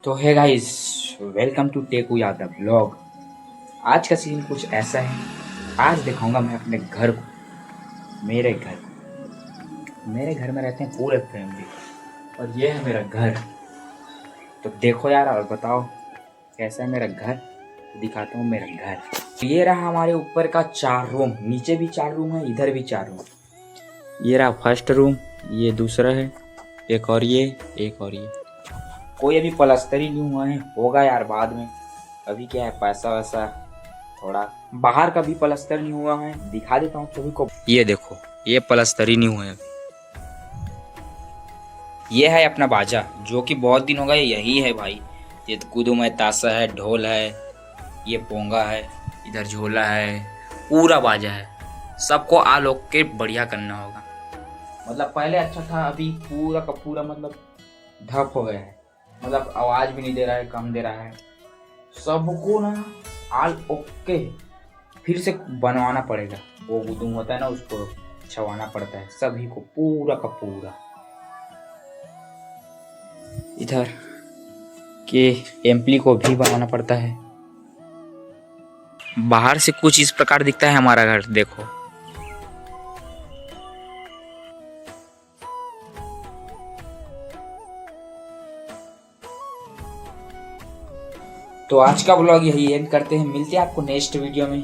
तो है guys, welcome to Teku Yadav blog. आज का सीन कुछ ऐसा है। आज दिखाऊंगा मैं अपने घर को। मेरे घर में रहते हैं पूरे फैमिली, और ये है मेरा घर। तो देखो यार और बताओ कैसा है मेरा घर। दिखाता हूँ मेरा घर। तो ये रहा हमारे ऊपर का 4 रूम, नीचे भी 4 रूम है, इधर भी 4 रूम। ये रहा फर्स्ट रूम, ये दूसरा है, एक और ये। कोई अभी प्लास्टर ही नहीं हुआ है, होगा यार बाद में। अभी क्या है, पैसा वैसा थोड़ा। बाहर का भी प्लास्टर नहीं हुआ है, दिखा देता हूँ सभी को। ये देखो, ये प्लास्टर ही नहीं हुआ है। ये है अपना बाजा, जो कि बहुत दिन हो गए यही है भाई। ये कुदुम है, ताशा है, ढोल है, ये पोंगा है, इधर झोला है, पूरा बाजा है। सबको आलोक के बढ़िया करना होगा। मतलब पहले अच्छा था, अभी पूरा का पूरा मतलब धप हो गया है। मतलब आवाज भी नहीं दे रहा है, कम दे रहा है। सबको ना आल ओके फिर से बनवाना पड़ेगा। वो गुदुम होता है ना, उसको छवाना पड़ता है सभी को, पूरा का पूरा। इधर के एम्पली को भी बनाना पड़ता है। बाहर से कुछ इस प्रकार दिखता है हमारा घर, देखो। तो आज का ब्लॉग यही एंड करते हैं, मिलते हैं आपको नेक्स्ट वीडियो में।